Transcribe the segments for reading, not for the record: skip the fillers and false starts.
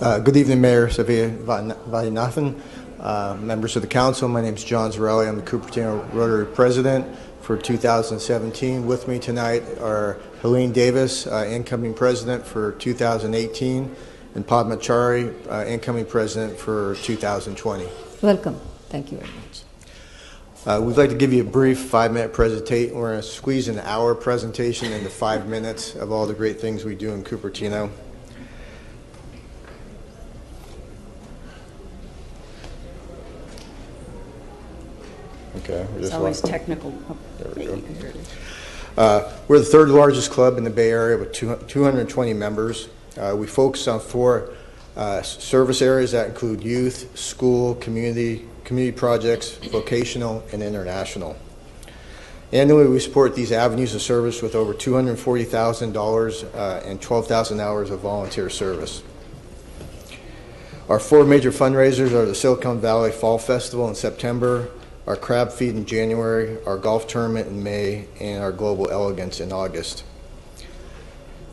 Good evening, Mayor Savia Vaidyanathan, members of the council. My name is John Zarelli. I'm the Cupertino Rotary President for 2017. With me tonight are Helene Davis, incoming President for 2018, and Padma Chari, incoming President for 2020. Welcome. Thank you very much. We'd like to give you a brief 5-minute presentation. We're going to squeeze an hour presentation into 5 minutes of all the great things we do in Cupertino. Okay, it's always technical. Oh, there we go. We're the third largest club in the Bay Area with 220 members. We focus on 4 service areas that include youth, school, community projects, vocational, and international. Annually, we support these avenues of service with over $240,000 and 12,000 hours of volunteer service. Our 4 major fundraisers are the Silicon Valley Fall Festival in September, our crab feed in January, our golf tournament in May, and our Global Elegance in August.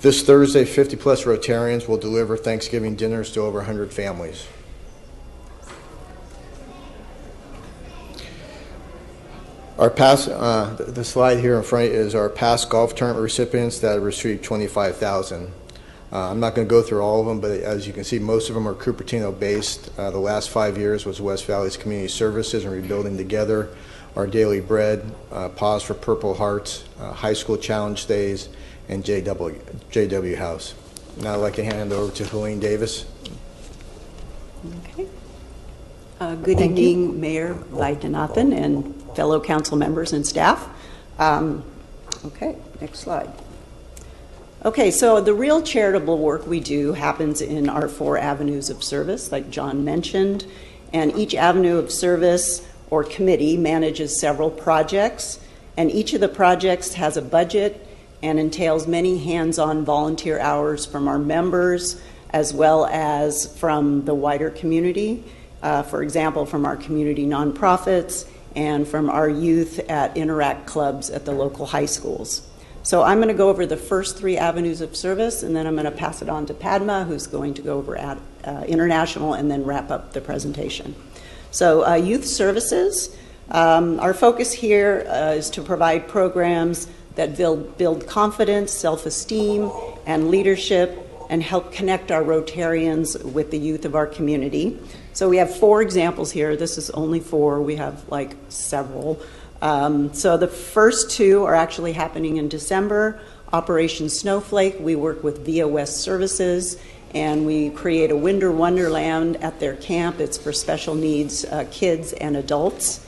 This Thursday, 50-plus Rotarians will deliver Thanksgiving dinners to over 100 families. Our past, the slide here in front is our past golf tournament recipients that have received $25,000. I'm not going to go through all of them, but as you can see, most of them are Cupertino-based. The last 5 years was West Valley's Community Services and Rebuilding Together, Our Daily Bread, Pause for Purple Hearts, High School Challenge Days, and JW House. Now I'd like to hand it over to Helene Davis. Okay. Good evening, Mayor Vaidyanathan and fellow council members and staff. Okay, next slide. Okay, so the real charitable work we do happens in our 4 avenues of service, like John mentioned, and each avenue of service or committee manages several projects, and each of the projects has a budget and entails many hands-on volunteer hours from our members as well as from the wider community, for example, from our community nonprofits and from our youth at Interact clubs at the local high schools. So I'm going to go over the first 3 avenues of service, and then I'm going to pass it on to Padma, who's going to go over at international and then wrap up the presentation. So youth services, our focus here is to provide programs that build confidence, self-esteem, and leadership, and help connect our Rotarians with the youth of our community. So we have 4 examples here. This is only 4. We have like several. So the first 2 are actually happening in December. Operation Snowflake, we work with Via West Services, and we create a winter wonderland at their camp. It's for special needs kids and adults.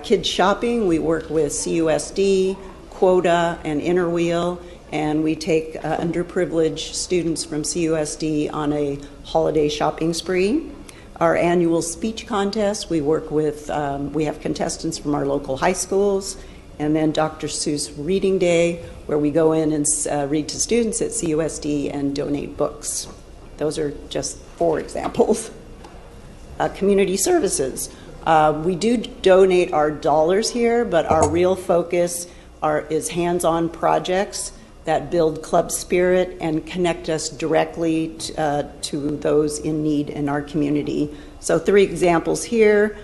Kids shopping, we work with CUSD, Quota, and Interwheel, and we take underprivileged students from CUSD on a holiday shopping spree. Our annual speech contest, we work with, we have contestants from our local high schools, and then Dr. Seuss Reading Day, where we go in and read to students at CUSD and donate books. Those are just 4 examples. Community services. We do donate our dollars here, but our real focus is hands-on projects that build club spirit and connect us directly to those in need in our community. So 3 examples here.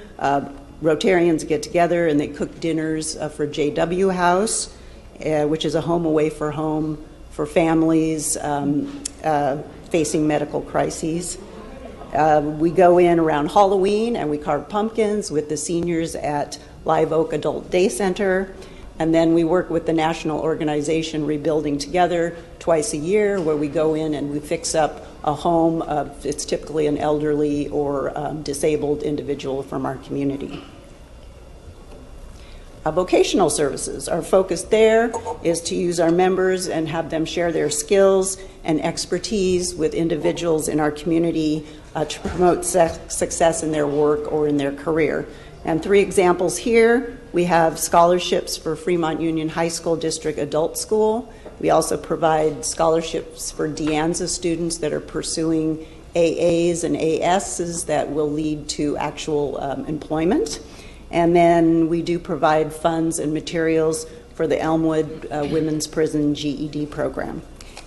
Rotarians get together and they cook dinners for JW House, which is a home away for home for families facing medical crises. We go in around Halloween and we carve pumpkins with the seniors at Live Oak Adult Day Center. And then we work with the national organization Rebuilding Together twice a year, where we go in and we fix up a home of, it's typically an elderly or disabled individual from our community. Vocational services. Our focus there is to use our members and have them share their skills and expertise with individuals in our community to promote success in their work or in their career. And 3 examples here. We have scholarships for Fremont Union High School District Adult School. We also provide scholarships for De Anza students that are pursuing AAs and ASs that will lead to actual employment. And then we do provide funds and materials for the Elmwood Women's Prison GED program.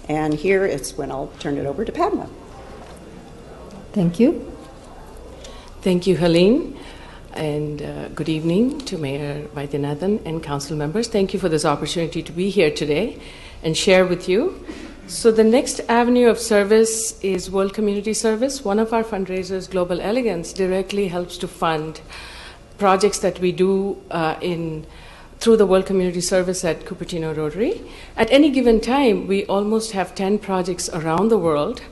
And here it's when I'll turn it over to Padma. Thank you. Thank you, Helene, and good evening to Mayor Vaidyanathan and council members. Thank you for this opportunity to be here today and share with you. So the next avenue of service is World Community Service. One of our fundraisers, Global Elegance, directly helps to fund projects that we do through the World Community Service at Cupertino Rotary. At any given time, we almost have 10 projects around the world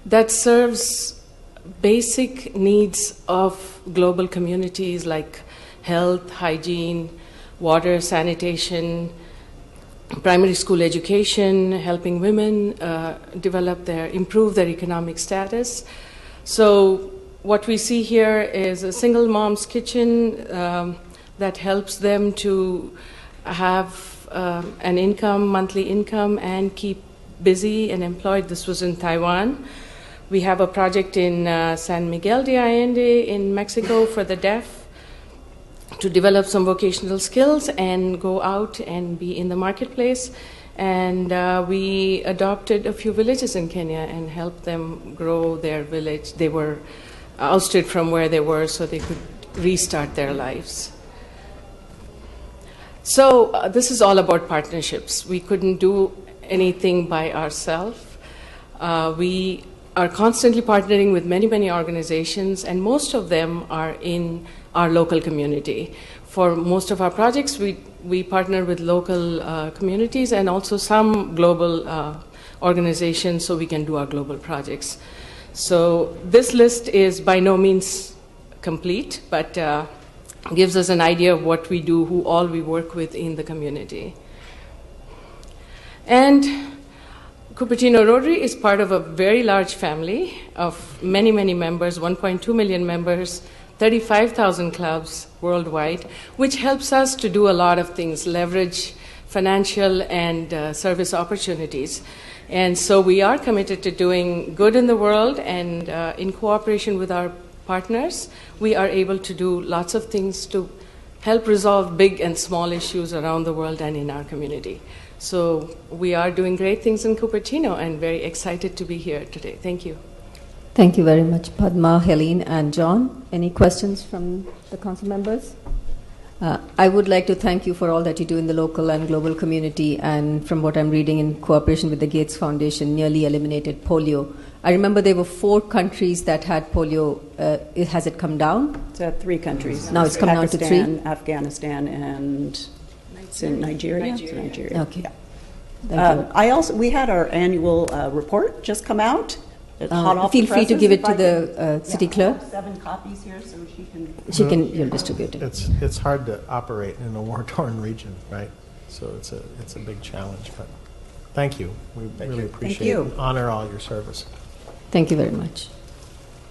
that serves basic needs of global communities like health, hygiene, water, sanitation, primary school education, helping women improve their economic status. So what we see here is a single mom's kitchen that helps them to have an income, monthly income, and keep busy and employed. This was in Taiwan. We have a project in San Miguel de Allende in Mexico for the deaf to develop some vocational skills and go out and be in the marketplace. And we adopted a few villages in Kenya and helped them grow their village. They were ousted from where they were so they could restart their lives. So this is all about partnerships. We couldn't do anything by ourselves. We are constantly partnering with many, many organizations, and most of them are in our local community. For most of our projects, we partner with local communities and also some global organizations so we can do our global projects. So this list is by no means complete, but gives us an idea of what we do, who all we work with in the community. And Cupertino Rotary is part of a very large family of many, many members, 1.2 million members, 35,000 clubs worldwide, which helps us to do a lot of things, leverage financial and service opportunities. And so we are committed to doing good in the world, and in cooperation with our partners, we are able to do lots of things to help resolve big and small issues around the world and in our community. So we are doing great things in Cupertino and very excited to be here today. Thank you. Thank you very much, Padma, Helene, and John. Any questions from the council members? I would like to thank you for all that you do in the local and global community, and from what I'm reading, in cooperation with the Gates Foundation, nearly eliminated polio. I remember there were 4 countries that had polio. Has it come down? It's 3 countries. Now it's come down to 3? Afghanistan, and it's in Nigeria. It's Nigeria. Okay. Thank you. We had our annual report just come out. Feel free to give it to the city clerk. 7 copies here, so she can. You'll distribute it. It's hard to operate in a war-torn region, right? So it's a big challenge. But thank you. We really appreciate it. And honor all your service. Thank you very much.